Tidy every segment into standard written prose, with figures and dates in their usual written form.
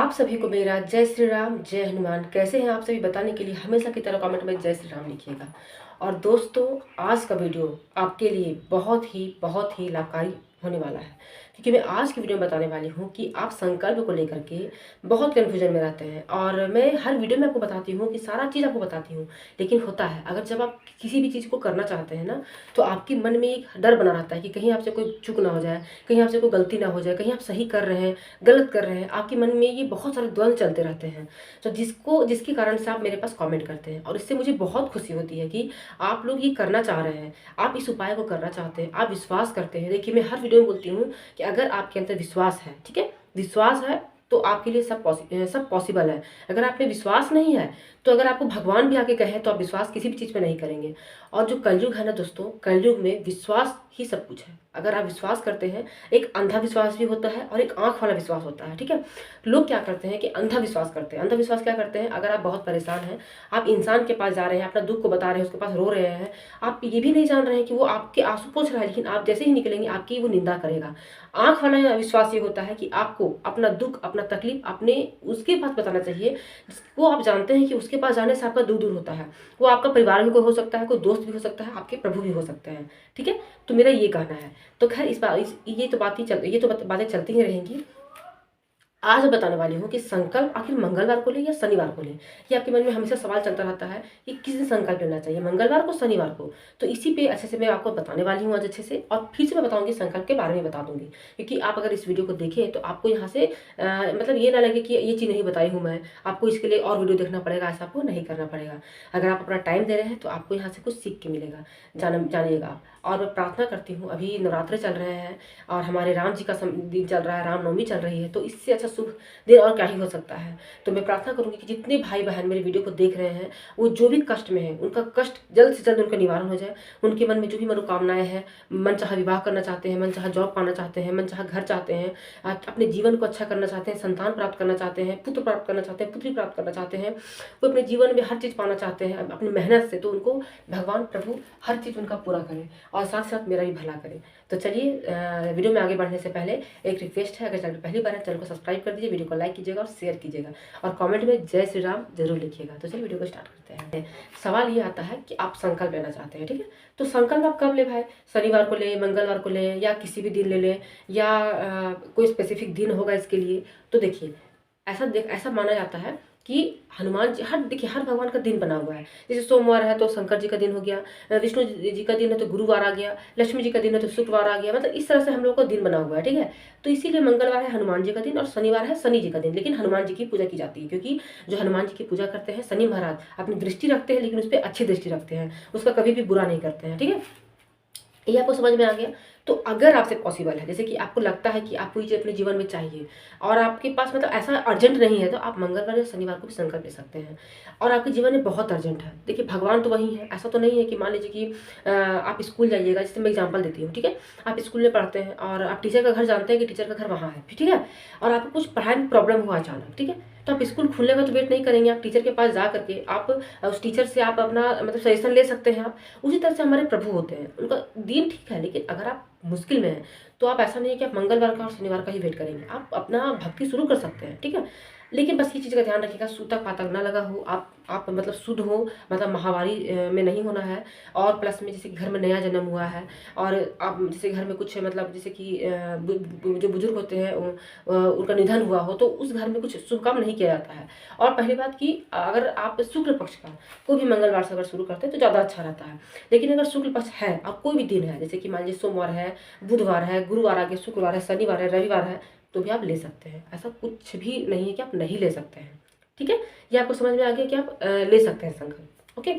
आप सभी को मेरा जय श्री राम, जय हनुमान। कैसे हैं आप सभी बताने के लिए हमेशा की तरह कमेंट में जय श्री राम लिखिएगा। और दोस्तों, आज का वीडियो आपके लिए बहुत ही लाभकारी होने वाला है, क्योंकि मैं आज की वीडियो में बताने वाली हूँ कि आप संकल्प को लेकर के बहुत कन्फ्यूजन में रहते हैं। और मैं हर वीडियो में आपको बताती हूँ कि सारा चीज़ आपको बताती हूँ, लेकिन होता है अगर जब आप किसी भी चीज़ को करना चाहते हैं ना, तो आपके मन में एक डर बना रहता है कि कहीं आपसे कोई चूक ना हो जाए, कहीं आपसे कोई गलती ना हो जाए, कहीं आप सही कर रहे हैं गलत कर रहे हैं। आपके मन में ये बहुत सारे द्वंद्व चलते रहते हैं, तो जिसके कारण से आप मेरे पास कमेंट करते हैं। और इससे मुझे बहुत खुशी होती है कि आप लोग ये करना चाह रहे हैं, आप इस उपाय को करना चाहते हैं, आप विश्वास करते हैं। देखिए, मैं हर वीडियो में बोलती हूँ कि अगर आपके अंदर विश्वास है, ठीक है, विश्वास है तो आपके लिए सब पॉसिबल है। अगर आप में विश्वास नहीं है, तो अगर आपको भगवान भी आके कहे तो आप विश्वास किसी भी चीज़ पे नहीं करेंगे। और जो कलयुग है ना दोस्तों, कलयुग में विश्वास ही सब कुछ है। अगर आप विश्वास करते हैं, एक अंधा विश्वास भी होता है और एक आंख वाला विश्वास होता है, ठीक है। लोग क्या करते हैं कि अंधा विश्वास करते हैं। अंधा विश्वास क्या करते हैं, अगर आप बहुत परेशान हैं, आप इंसान के पास जा रहे हैं, अपना दुख को बता रहे हैं, उसके पास रो रहे हैं, आप ये भी नहीं जान रहे हैं कि वो आपके आंसू पोंछ रहा है, लेकिन आप जैसे ही निकलेंगे आपकी वो निंदा करेगा। आंख वाला विश्वास ये होता है कि आपको अपना दुख, अपना तकलीफ अपने उसके पास बताना चाहिए, वो आप जानते हैं कि उसके पास जाने से आपका दुख दूर होता है। वो आपका परिवार भी कोई हो सकता है, कोई दोस्त भी हो सकता है, आपके प्रभु भी हो सकते हैं, ठीक है। तो मेरा ये कहना है। तो खैर, ये तो बातें चलती ही रहेंगी। आज मैं बताने वाली हूँ कि संकल्प आखिर मंगलवार को लें या शनिवार को लें। ये आपके मन में हमेशा सवाल चलता रहता है कि किस दिन संकल्प लेना चाहिए, मंगलवार को, शनिवार को। तो इसी पे अच्छे से मैं आपको बताने वाली हूँ आज अच्छे से। और फिर से मैं बताऊंगी, संकल्प के बारे में बता दूंगी, क्योंकि आप अगर इस वीडियो को देखें तो आपको यहाँ से मतलब ये ना लगे कि ये चीज़ नहीं बताई हूँ मैं, आपको इसके लिए और वीडियो देखना पड़ेगा। ऐसा आपको नहीं करना पड़ेगा। अगर आप अपना टाइम दे रहे हैं तो आपको यहाँ से कुछ सीख के मिलेगा, जानिएगा आप। और मैं प्रार्थना करती हूँ, अभी नवरात्रे चल रहे हैं और हमारे राम जी का दिन चल रहा है, रामनवमी चल रही है, तो इससे अच्छा शुभ दिन और क्या ही हो सकता है। तो मैं प्रार्थना करूंगी कि जितने भाई बहन मेरे वीडियो को देख रहे हैं, वो जो भी कष्ट में हैं, उनका कष्ट जल्द से जल्द उनका निवारण हो जाए। उनके मन में जो भी मनोकामनाएं हैं, मनचाहा विवाह करना चाहते हैं, मनचाहा जॉब पाना चाहते हैं, मनचाहा घर चाहते हैं, अपने जीवन को अच्छा करना चाहते हैं, संतान प्राप्त करना चाहते हैं, पुत्र प्राप्त करना चाहते हैं, पुत्री प्राप्त करना चाहते हैं, वो अपने जीवन में हर चीज़ पाना चाहते हैं अपनी मेहनत से, तो उनको भगवान प्रभु हर चीज़ उनका पूरा करे और साथ साथ मेरा भी भला करे। तो चलिए, वीडियो में आगे बढ़ने से पहले एक रिक्वेस्ट है, अगर चैनल पहली बार है चैनल को सब्सक्राइब कर दीजिए, वीडियो को लाइक कीजिएगा और शेयर कीजिएगा, और कमेंट में जय श्री राम जरूर लिखिएगा। तो चलिए वीडियो को स्टार्ट करते हैं। सवाल ये आता है कि आप संकल्प लेना चाहते हैं, ठीक है। तो संकल्प आप कब ले भाई, शनिवार को ले, मंगलवार को ले, या किसी भी दिन ले लें, या कोई स्पेसिफिक दिन होगा इसके लिए। तो देखिए, ऐसा माना जाता है कि हनुमान जी, देखिए हर भगवान का दिन बना हुआ है। जैसे सोमवार है तो शंकर जी का दिन हो गया, विष्णु जी का दिन है तो गुरुवार आ गया, लक्ष्मी जी का दिन है तो शुक्रवार आ गया। मतलब इस तरह से हम लोग का दिन बना हुआ है, ठीक है। तो इसीलिए मंगलवार है हनुमान जी का दिन और शनिवार है शनि जी का दिन। लेकिन हनुमान जी की पूजा की जाती है, क्योंकि जो हनुमान जी की पूजा करते हैं, शनि महाराज अपनी दृष्टि रखते हैं, लेकिन उस पर अच्छी दृष्टि रखते हैं, उसका कभी भी बुरा नहीं करते हैं, ठीक है। ये आपको समझ में आ गया। तो अगर आपसे पॉसिबल है, जैसे कि आपको लगता है कि आपको ये चीज़ अपने जीवन में चाहिए और आपके पास मतलब ऐसा अर्जेंट नहीं है, तो आप मंगलवार या शनिवार को भी संकल्प ले सकते हैं। और आपके जीवन में बहुत अर्जेंट है, देखिए भगवान तो वही है। ऐसा तो नहीं है कि मान लीजिए कि आप स्कूल जाइएगा, जैसे मैं एग्जाम्पल देती हूँ, ठीक है। आप स्कूल में पढ़ते हैं और आप टीचर का घर जानते हैं कि टीचर का घर वहाँ है, ठीक है। और आपको कुछ पढ़ाई में प्रॉब्लम हुआ अचानक, ठीक है, तो आप स्कूल खुलने का तो वेट नहीं करेंगे, आप टीचर के पास जा करके आप उस टीचर से आप अपना मतलब सजेशन ले सकते हैं आप। उसी तरह से हमारे प्रभु होते हैं, उनका दिन ठीक है, लेकिन अगर आप मुश्किल में हैं तो आप ऐसा नहीं है कि आप मंगलवार का और शनिवार का ही वेट करेंगे, आप अपना भक्ति शुरू कर सकते हैं, ठीक है। लेकिन बस ये चीज़ का ध्यान रखिएगा, सूतक पातक ना लगा हो, आप मतलब शुद्ध हो, मतलब महावारी में नहीं होना है। और प्लस में जैसे कि घर में नया जन्म हुआ है और आप जैसे घर में कुछ मतलब जैसे कि जो बुजुर्ग होते हैं उनका निधन हुआ हो, तो उस घर में कुछ शुभ काम नहीं किया जाता है। और पहली बात कि अगर आप शुक्ल पक्ष का कोई भी मंगलवार से अगर शुरू करते हैं तो ज़्यादा अच्छा रहता है। लेकिन अगर शुक्ल पक्ष है और कोई भी दिन है, जैसे कि मान लीजिए सोमवार है, बुधवार है, गुरुवार आ गया, शुक्रवार है, शनिवार है, रविवार है, तो भी आप ले सकते हैं। ऐसा कुछ भी नहीं है कि आप नहीं ले सकते हैं, ठीक है। ये आपको समझ में आ गया कि आप ले सकते हैं संकल्प, ओके।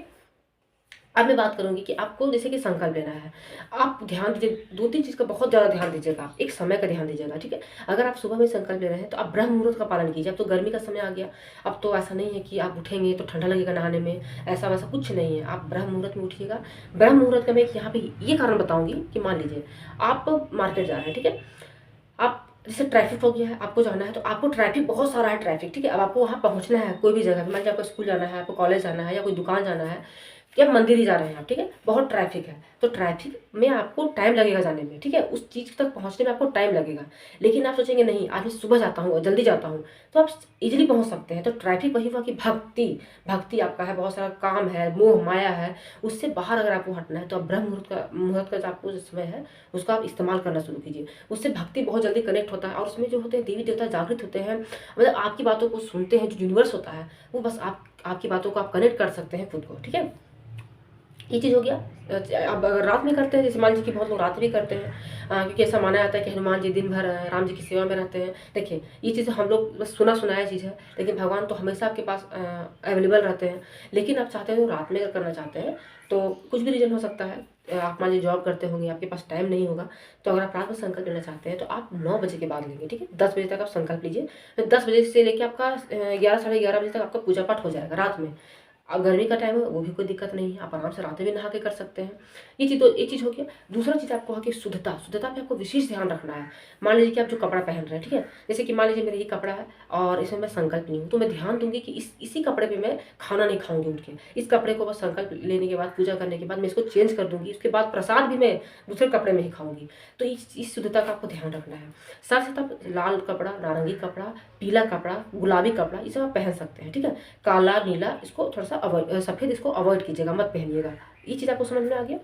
अब मैं बात करूंगी कि आपको जैसे कि संकल्प लेना है, आप ध्यान दीजिए, दो तीन चीज़ का बहुत ज़्यादा ध्यान दीजिएगा, एक समय का ध्यान दीजिएगा, ठीक है। अगर आप सुबह में संकल्प ले रहे हैं तो आप ब्रह्म मुहूर्त का पालन कीजिए। अब तो गर्मी का समय आ गया, अब तो ऐसा नहीं है कि आप उठेंगे तो ठंडा लगेगा नहाने में, ऐसा वैसा कुछ नहीं है। आप ब्रह्म मुहूर्त में उठिएगा। ब्रह्म मुहूर्त का मैं यहाँ पे ये कारण बताऊंगी कि मान लीजिए आप मार्केट जा रहे हैं, ठीक है। आप जैसे ट्रैफिक हो गया है, आपको जाना है, तो आपको ट्रैफिक बहुत सारा है ट्रैफिक, ठीक है। अब आपको वहाँ पहुँचना है, कोई भी जगह, मान लीजिए आपको स्कूल जाना है, आपको कॉलेज जाना है या कोई दुकान जाना है, कि आप मंदिर ही जा रहे हैं आप, ठीक है, बहुत ट्रैफिक है, तो ट्रैफिक में आपको टाइम लगेगा जाने में, ठीक है, उस चीज़ तक पहुंचने में आपको टाइम लगेगा। लेकिन आप सोचेंगे नहीं आज मैं सुबह जाता हूँ, जल्दी जाता हूँ, तो आप इजीली पहुंच सकते हैं। तो ट्रैफिक वही हुआ कि भक्ति, भक्ति आपका है, बहुत सारा काम है, मोह माया है, उससे बाहर अगर आपको हटना है तो आप ब्रह्म मुहूर्त का जो आपको जो समय है उसका आप इस्तेमाल करना शुरू कीजिए। उससे भक्ति बहुत जल्दी कनेक्ट होता है, और उसमें जो होते हैं देवी देवता जागृत होते हैं, मतलब आपकी बातों को सुनते हैं। जो यूनिवर्स होता है वो बस आपकी बातों को आप कनेक्ट कर सकते हैं खुद को, ठीक है। ये चीज़ हो गया। अब अगर रात में करते हैं, जैसे मान लीजिए कि बहुत लोग रात भी करते हैं, क्योंकि ऐसा माना जाता है कि हनुमान जी दिन भर राम जी की सेवा में रहते हैं। देखिए ये चीज़ हम लोग बस सुना सुनाया चीज़ है, लेकिन भगवान तो हमेशा आपके पास अवेलेबल रहते हैं। लेकिन आप चाहते हो रात में अगर करना चाहते हैं तो कुछ भी रीज़न हो सकता है। आप मान लीजिए जॉब करते होंगे, आपके पास टाइम नहीं होगा, तो अगर आप रात में संकल्प लेना चाहते हैं तो आप 9 बजे के बाद लेंगे, ठीक है। 10 बजे तक आप संकल्प लीजिए, फिर 10 बजे से लेकर आपका 11 साढ़े 11 बजे तक आपका पूजा पाठ हो जाएगा रात में। अब गर्मी का टाइम है वो भी कोई दिक्कत नहीं है, आप आराम से रात में भी नहा के कर सकते हैं। ये चीज़ हो गया। दूसरा चीज़ आपको है कि शुद्धता, शुद्धता पे आपको विशेष ध्यान रखना है। मान लीजिए कि आप जो कपड़ा पहन रहे हैं, ठीक है, जैसे कि मान लीजिए मेरा ये कपड़ा है और इसमें मैं संकल्प ली हूँ, तो मैं ध्यान दूंगी कि इसी कपड़े पे मैं खाना नहीं खाऊंगी उठ के। इस कपड़े को बस संकल्प लेने के बाद, पूजा करने के बाद मैं इसको चेंज कर दूंगी, उसके बाद प्रसाद भी मैं दूसरे कपड़े में ही खाऊंगी। तो इस शुद्धता का आपको ध्यान रखना है। साथ साथ आप लाल कपड़ा, नारंगी कपड़ा, पीला कपड़ा, गुलाबी कपड़ा, ये सब आप पहन सकते हैं, ठीक है। काला नीला इसको थोड़ा सा अवॉइड, सफ़ेद इसको अवॉइड कीजिएगा, मत पहनिएगा। ये चीज़ आपको समझ में आ गया।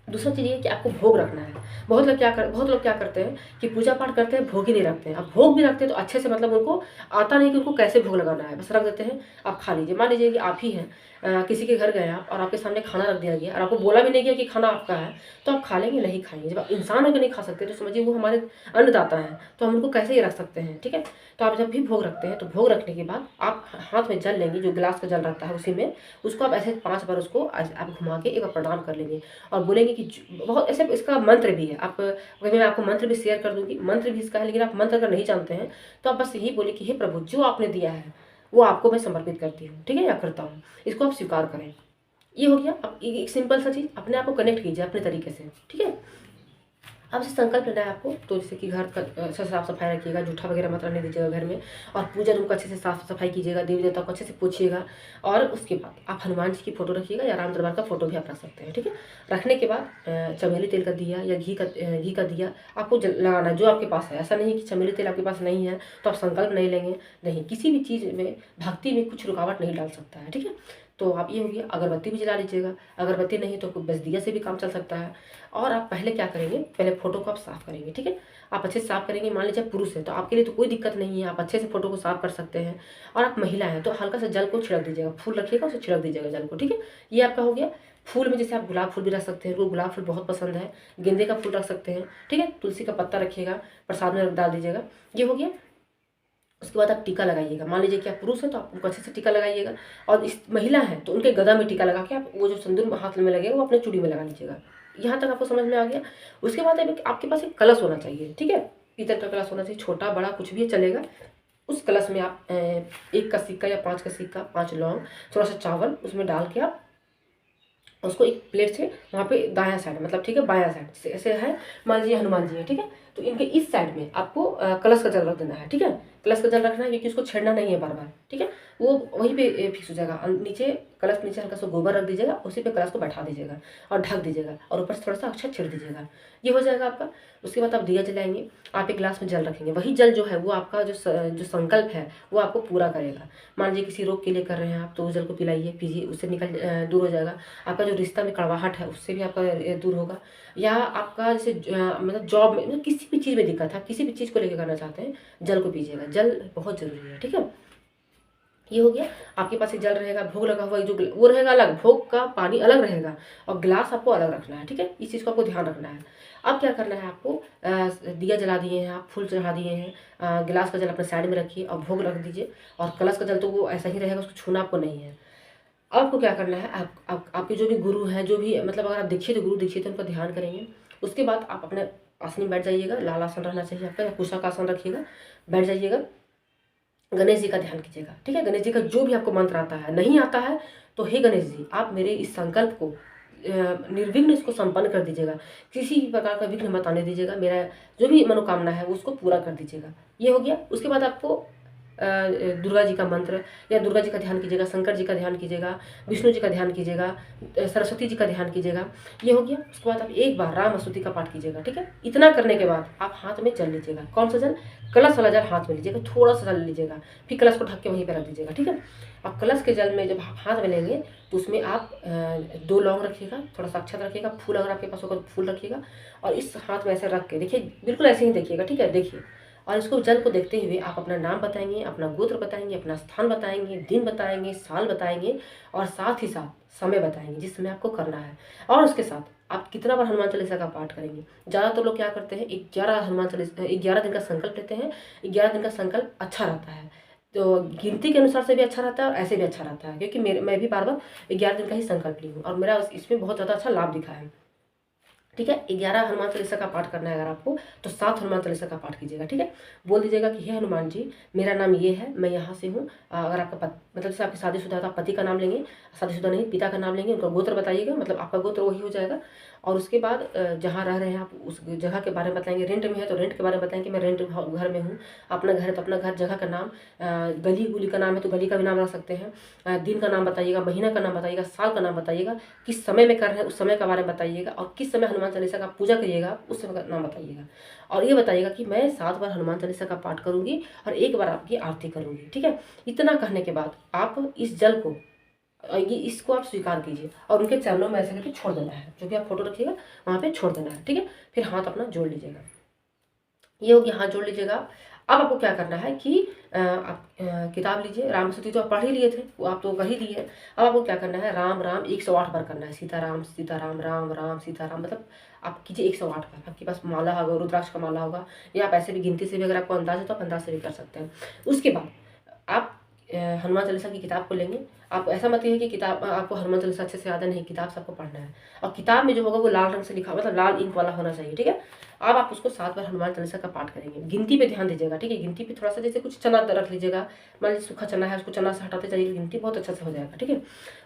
दूसरा चीज़ ये कि आपको भोग रखना है। बहुत लोग क्या करते हैं कि पूजा पाठ करते हैं, भोग ही नहीं रखते हैं। अब भोग भी रखते हैं तो अच्छे से, मतलब उनको आता नहीं कि उनको कैसे भोग लगाना है, बस रख देते हैं, आप खा लीजिए। मान लीजिए कि आप ही हैं, किसी के घर गए आप और आपके सामने खाना रख दिया गया और आपको बोला भी नहीं गया कि खाना आपका है, तो आप खा लेंगे नहीं खाएंगे। जब आप इंसान होकर नहीं खा सकते तो समझिए वो हमारे अन्नदाता हैं, तो हम उनको कैसे ही रख सकते हैं, ठीक है। तो आप जब भी भोग रखते हैं तो भोग रखने के बाद आप हाथ में जल लेंगे, जो गिलास का जल रहता है उसी में, उसको आप ऐसे 5 बार उसको आप घुमा के एक बार प्रणाम कर लेंगे और बोलेंगे कि बहुत ऐसे, इसका मंत्र भी है, आप वही मैं आपको मंत्र भी शेयर कर दूंगी, मंत्र भी इसका है। लेकिन आप मंत्र अगर नहीं जानते हैं तो आप बस यही बोले कि हे प्रभु, जो आपने दिया है वो आपको मैं समर्पित करती हूँ, ठीक है, या करता हूँ, इसको आप स्वीकार करें। ये हो गया। अब एक सिंपल सा चीज़ अपने आप को कनेक्ट कीजिए अपने तरीके से, ठीक है। अब से संकल्प लेना है आपको, तो जैसे कि घर का अच्छा साफ सफाई रखिएगा, जूठा वगैरह मत रहने दीजिएगा घर में, और पूजा रूम को अच्छे से साफ सफाई कीजिएगा, देवी देवता को अच्छे से पूछिएगा। और उसके बाद आप हनुमान जी की फोटो रखिएगा, या राम दरबार का फोटो भी आप रख सकते हैं, ठीक है। रखने के बाद चमेली तेल का दिया या घी का दिया आपको लगाना है, जो आपके पास है। ऐसा नहीं कि चमेली तेल आपके पास नहीं है तो आप संकल्प नहीं लेंगे, नहीं, किसी भी चीज़ में भक्ति में कुछ रुकावट नहीं डाल सकता है, ठीक है। तो आप ये हो गया, अगरबत्ती भी जला लीजिएगा, अगरबत्ती नहीं तो बस दिया से भी काम चल सकता है। और आप पहले क्या करेंगे, पहले फोटो को आप साफ करेंगे, ठीक है। आप अच्छे से साफ करेंगे। मान लीजिए पुरुष है तो आपके लिए तो कोई दिक्कत नहीं है, आप अच्छे से फोटो को साफ कर सकते हैं। और आप महिला हैं तो हल्का सा जल को छिड़क दीजिएगा, फूल रखिएगा उसे छिड़क दीजिएगा जल को, ठीक है। ये आपका हो गया। फूल में जैसे आप गुलाब फूल भी रख सकते हैं, उनको गुलाब फूल बहुत पसंद है, गेंदे का फूल रख सकते हैं, ठीक है। तुलसी का पत्ता रखिएगा, प्रसाद में डाल दीजिएगा। ये हो गया। उसके बाद आप टीका लगाइएगा। मान लीजिए कि आप पुरुष हैं तो आप उनको अच्छे से टीका लगाइएगा, और इस महिला है तो उनके गदा में टीका लगा के आप वो जो सिंदूर हाथ में लगेगा वो अपने चूड़ी में लगा लीजिएगा। यहाँ तक आपको समझ में आ गया। उसके बाद आपके पास एक कलश होना चाहिए, ठीक है, पीतल का कलश होना चाहिए, छोटा बड़ा कुछ भी चलेगा। उस कलश में आप 1 का सिक्का या 5 का सिक्का, 5 लौंग, थोड़ा सा चावल उसमें डाल के आप उसको एक प्लेट से वहाँ पे दायां साइड, मतलब ठीक है, बायां साइड से ऐसे है। मान लीजिए हनुमान जी है, ठीक है, तो इनके इस साइड में आपको कलश का जल रख देना है, ठीक है। कलश का जल रखना है क्योंकि उसको छेड़ना नहीं है बार बार, ठीक है। वो वहीं पे फिक्स हो जाएगा। नीचे कलश, नीचे हल्का सा गोबर रख दीजिएगा, उसी पे कलश को बैठा दीजिएगा और ढक दीजिएगा, और ऊपर से थोड़ा सा अक्षत छेड़ दीजिएगा। ये हो जाएगा आपका। उसके बाद आप दिया जलाएंगे, आप एक गिलास में जल रखेंगे। वही जल जो है वो आपका जो संकल्प है वो आपको पूरा करेगा। मान लीजिए किसी रोग के लिए कर रहे हैं आप, तो उस जल को पिलाइए, पीजिए, उससे दूर हो जाएगा। आपका जो रिश्ता में कड़वाहट है उससे भी आपका दूर होगा। या आपका जैसे मतलब जॉब में, मतलब किसी भी चीज़ में दिक्कत है, किसी भी चीज़ को लेकर करना चाहते हैं, जल को पीजिएगा। जल बहुत जरूरी है, ठीक है। ये हो गया। आपके पास एक जल रहेगा, भोग लगा हुआ जो वो रहेगा अलग, भोग का पानी अलग रहेगा, और गिलास आपको अलग रखना है, ठीक है। इस चीज़ को आपको ध्यान रखना है। अब क्या करना है आपको, दिया जला दिए हैं आप, फूल चढ़ा दिए हैं, गिलास का जल अपने साइड में रखिए और भोग रख दीजिए। और कलश का जल तो वो ऐसा ही रहेगा, उसको छूना आपको नहीं है। अब आपको क्या करना है, आपके जो भी गुरु हैं, जो भी मतलब अगर आप दीक्षित गुरु दीक्षित उनका ध्यान करेंगे। उसके बाद आप अपने आसन में बैठ जाइएगा, लाल आसन रहना चाहिए आपका, या कुशा का आसन रखिएगा, बैठ जाइएगा। गणेश जी का ध्यान कीजिएगा, ठीक है। गणेश जी का जो भी आपको मंत्र आता है, नहीं आता है तो हे गणेश जी, आप मेरे इस संकल्प को निर्विघ्न इसको संपन्न कर दीजिएगा, किसी भी प्रकार का विघ्न मत आने दीजिएगा, मेरा जो भी मनोकामना है उसको पूरा कर दीजिएगा। ये हो गया। उसके बाद आपको दुर्गा जी का मंत्र या दुर्गा जी का ध्यान कीजिएगा, शंकर जी का ध्यान कीजिएगा, विष्णु जी का ध्यान कीजिएगा, सरस्वती जी का ध्यान कीजिएगा। ये हो गया। उसके बाद आप एक बार राम स्तुति का पाठ कीजिएगा, ठीक है। इतना करने के बाद आप हाथ में जल लीजिएगा। कौन सा जल? कलश वाला जल हाथ में लीजिएगा, थोड़ा सा जल लीजिएगा, फिर कलश को ढक के वहीं पर रख दीजिएगा, ठीक है। अब कलश के जल में जब आप हाथ में लेंगे तो उसमें आप 2 लौंग रखिएगा, थोड़ा सा अक्षत रखिएगा, फूल अगर आपके पास होगा तो फूल रखिएगा, और इस हाथ में ऐसे रख के देखिए, बिल्कुल ऐसे ही देखिएगा, ठीक है। देखिए, और इसको जल को देखते हुए आप अपना नाम बताएंगे, अपना गोत्र बताएंगे, अपना स्थान बताएंगे, दिन बताएंगे, साल बताएंगे, और साथ ही साथ समय बताएंगे जिस समय आपको करना है। और उसके साथ आप कितना बार हनुमान चालीसा का पाठ करेंगे। ज़्यादातर लोग क्या करते हैं, 11 हनुमान चालीसा 11 दिन का संकल्प लेते हैं। 11 दिन का संकल्प अच्छा रहता है, तो गिनती के अनुसार से भी अच्छा रहता है और ऐसे भी अच्छा रहता है, क्योंकि मैं भी बार बार 11 दिन का ही संकल्प ली हूँ और मेरा इसमें बहुत ज़्यादा अच्छा लाभ दिखा है, ठीक है। 11 हनुमान चालीसा का पाठ करना है अगर आपको, तो 7 हनुमान चालीसा का पाठ कीजिएगा, ठीक है। बोल दीजिएगा कि हे हनुमान जी, मेरा नाम ये है, मैं यहाँ से हूँ। अगर आपका मतलब जैसे आपकी शादीशुदा है तो आप पति का नाम लेंगे, शादीशुदा नहीं पिता का नाम लेंगे, उनका गोत्र बताइएगा, मतलब आपका गोत्र वही हो जाएगा। और उसके बाद जहाँ रह रहे हैं आप उस जगह के बारे में बताएंगे। रेंट में है तो रेंट के बारे में बताएंगे, मैं रेंट घर में हूँ। अपना घर है तो अपना घर, जगह का नाम, गली गुली का नाम है तो गली का भी नाम रख सकते हैं। दिन का नाम बताइएगा, महीना का नाम बताइएगा, साल का नाम बताइएगा, किस समय में कर रहे हैं उस समय के बारे में बताइएगा, और किस समय हनुमान चालीसा का पूजा करिएगा उस समय का नाम बताइएगा। और ये बताइएगा कि मैं 7 बार हनुमान चालीसा का पाठ करूंगी और 1 बार आपकी आरती करूंगी, ठीक है। इतना कहने के बाद आप इस जल को, ये इसको आप स्वीकार कीजिए और उनके चरणों में ऐसे करके छोड़ देना है। जो भी आप फोटो रखिएगा वहाँ पे छोड़ देना है, ठीक है। फिर हाथ अपना जोड़ लीजिएगा। ये हो गया, हाथ जोड़ लीजिएगा। अब आपको क्या करना है कि आप किताब लीजिए, राम स्तुति तो आप पढ़ ही लिए थे, वो आप तो कर ही लिए। अब आपको क्या करना है, राम राम 108 बार करना है। सीताराम सीताराम, राम राम सीताराम, मतलब आप कीजिए 108 बार। आपके पास माला होगा, रुद्राक्ष का माला होगा, या आप ऐसे भी गिनती से भी अगर आपको अंदाज है तो आप अंदाज से भी कर सकते हैं। उसके बाद आप हनुमान चालीसा की किताब को लेंगे। आप ऐसा मत कीजिए कि किताब आपको हनुमान चालीसा अच्छे से याद है, नहीं, किताब से आपको पढ़ना है। और किताब में जो होगा वो लाल रंग से लिखा, मतलब लाल इंक वाला होना चाहिए, ठीक है। अब आप उसको 7 बार हनुमान चालीसा का पाठ करेंगे। गिनती पे ध्यान दीजिएगा, ठीक है। गिनती पे थोड़ा सा, जैसे कुछ चना रख लीजिएगा, मान लीजिए सूखा चना है, उसको चना से हटाते जाइए, गिनती बहुत अच्छा से हो जाएगा, ठीक है।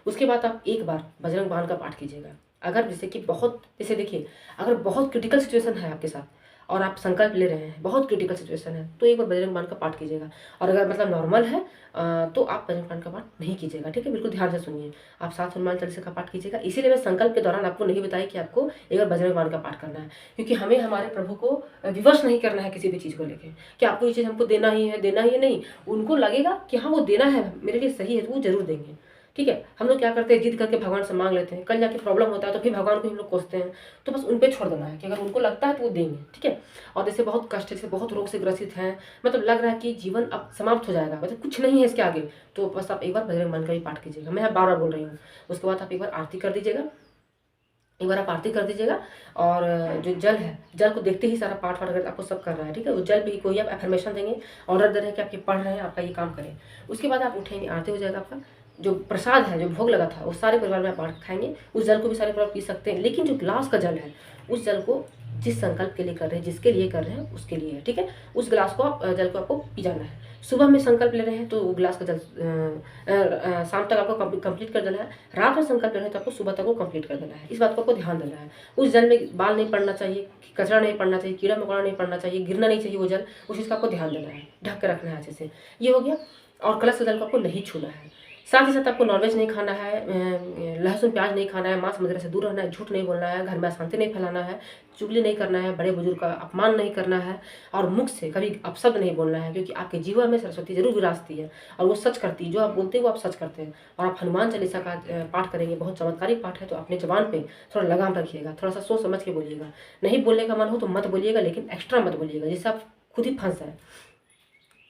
उसके बाद आप 1 बार बजरंग बाण का पाठ कीजिएगा। अगर जैसे कि बहुत, जैसे देखिए, अगर बहुत क्रिटिकल सिचुएशन है आपके साथ और आप संकल्प ले रहे हैं, बहुत क्रिटिकल सिचुएशन है, तो 1 बार बजरंग बाण का पाठ कीजिएगा। और अगर मतलब नॉर्मल है तो आप बजरंग बाण का पाठ नहीं कीजिएगा, ठीक है। बिल्कुल ध्यान से सुनिए, आप 7 हनुमान चालीसा का पाठ कीजिएगा। इसीलिए मैं संकल्प के दौरान आपको नहीं बताया कि आपको 1 बार बजरंग बाण का पाठ करना है, क्योंकि हमें हमारे प्रभु को विवश नहीं करना है किसी भी चीज़ को लेकर कि आपको ये चीज़ हमको देना ही है, देना ही है, नहीं। उनको लगेगा कि हाँ वो देना है, मेरे लिए सही है, तो वो जरूर देंगे, ठीक है। हम लोग क्या करते हैं, जिद करके भगवान से मांग लेते हैं, कल जाके प्रॉब्लम होता है तो फिर भगवान को हम लोग कोसते हैं। तो बस उन पे छोड़ देना है कि अगर उनको लगता है तो वो देंगे, ठीक है। और जैसे बहुत कष्ट से, बहुत रोग से ग्रसित हैं, मतलब लग रहा है कि जीवन अब समाप्त हो जाएगा, मतलब कुछ नहीं है इसके आगे, तो बस आप 1 बार बजरंग बाण का भी पाठ कीजिएगा। मैं बार बार बोल रही हूँ। उसके बाद आप 1 बार आरती कर दीजिएगा, 1 बार आप आरती कर दीजिएगा। और जो जल है, जल को देखते ही सारा पाठ वाठ अगर आपको सब करना है, ठीक है। उस जल पे कोई आप एफर्मेशन देंगे, ऑर्डर दे रहे हैं कि आपके पढ़ रहे हैं, आपका ये काम करें। उसके बाद आप उठेंगे, आरती हो जाएगा, आपका जो प्रसाद है, जो भोग लगा था, वो सारे परिवार में आप बांट खाएंगे। उस जल को भी सारे परिवार पी सकते हैं, लेकिन जो ग्लास का जल है, उस जल को जिस संकल्प के लिए कर रहे हैं, जिसके लिए कर रहे हैं, उसके लिए है, ठीक है। उस गिलास को आप जल को आपको पी जाना है। सुबह में संकल्प ले रहे हैं तो वो गिलास का जल शाम तक आपको कंप्लीट कर देना है। रात में संकल्प ले रहे हैं तो आपको सुबह तक वो कंप्लीट कर देना है। इस बात को आपको ध्यान देना है। उस जल में बाल नहीं पड़ना चाहिए, कचरा नहीं पड़ना चाहिए, कीड़ा मकोड़ा नहीं पड़ना चाहिए, गिरना नहीं चाहिए वो जल, उस चीज़ का आपको ध्यान देना है, ढक के रखना है अच्छे से। ये हो गया। और कलश के जल को आपको नहीं छूना है। साथ ही साथ आपको नॉनवेज नहीं खाना है, लहसुन प्याज नहीं खाना है, मांस मदिरा से दूर रहना है, झूठ नहीं बोलना है, घर में अशांति नहीं फैलाना है, चुगली नहीं करना है, बड़े बुजुर्ग का अपमान नहीं करना है, और मुख से कभी अपशब्द नहीं बोलना है, क्योंकि आपके जीवन में सरस्वती जरूर विराजती है और वो सच करती है। जो आप बोलते हैं वो आप सच करते हैं। और आप हनुमान चालीसा का पाठ करेंगे, बहुत चमत्कारिक पाठ है, तो अपने जबान पे थोड़ा लगाम रखिएगा, थोड़ा सा सोच समझ के बोलिएगा। नहीं बोलने का मन हो तो मत बोलिएगा, लेकिन एक्स्ट्रा मत बोलिएगा जिससे आप खुद ही फंस जाए।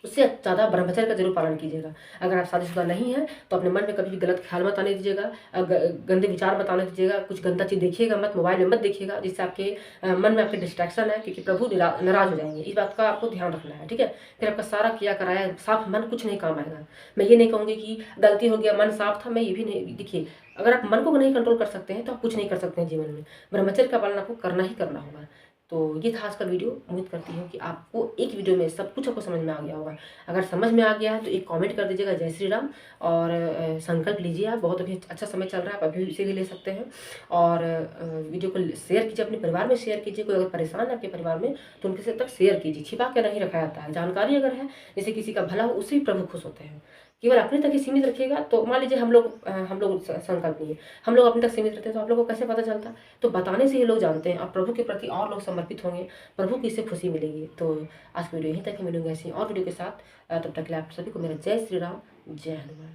उससे ज़्यादा ब्रह्मचर्य का जरूर पालन कीजिएगा। अगर आप शादीशुदा नहीं हैं तो अपने मन में कभी भी गलत ख्याल मत आने दीजिएगा, गंदे विचार मत आने दीजिएगा, कुछ गंदा चीज़ देखिएगा मत, मोबाइल में मत देखिएगा, जिससे आपके मन में आपके डिस्ट्रैक्शन है, क्योंकि प्रभु नाराज हो जाएंगे। इस बात का आपको ध्यान रखना है, ठीक है। फिर आपका सारा किया कराया साफ मन कुछ नहीं काम आएगा। मैं ये नहीं कहूँगी कि गलती हो गया, मन साफ था, मैं ये भी नहीं, देखिए अगर आप मन को नहीं कंट्रोल कर सकते हैं तो आप कुछ नहीं कर सकते हैं जीवन में। ब्रह्मचर्य का पालन आपको करना ही करना होगा। तो ये था आज का वीडियो। उम्मीद करती हूँ कि आपको एक वीडियो में सब कुछ आपको समझ में आ गया होगा। अगर समझ में आ गया है तो एक कमेंट कर दीजिएगा जय श्री राम, और संकल्प लीजिए। आप बहुत अभी अच्छा समय चल रहा है, आप अभी इसे भी ले सकते हैं। और वीडियो को शेयर कीजिए, अपने परिवार में शेयर कीजिए। कोई अगर परेशान है आपके परिवार में तो उनके से तक शेयर कीजिए। छिपा के नहीं रखा जाता है। जानकारी अगर है, जैसे किसी का भला हो, उससे भी प्रभु खुश होते हैं। केवल अपने तक ही सीमित रखिएगा। तो मान लीजिए हम लोग संकल्प लिए, हम लोग अपने तक सीमित रहते हैं, तो आप लोगों को कैसे पता चलता? तो बताने से ही लोग जानते हैं। अब प्रभु के प्रति और लोग समर्पित होंगे, प्रभु की इससे खुशी मिलेगी। तो आज की वीडियो यहीं तक ही, मिलूंगा ऐसी और वीडियो के साथ। तब तक के लिए आप सभी को मेरा जय श्री राम, जय हनुमान।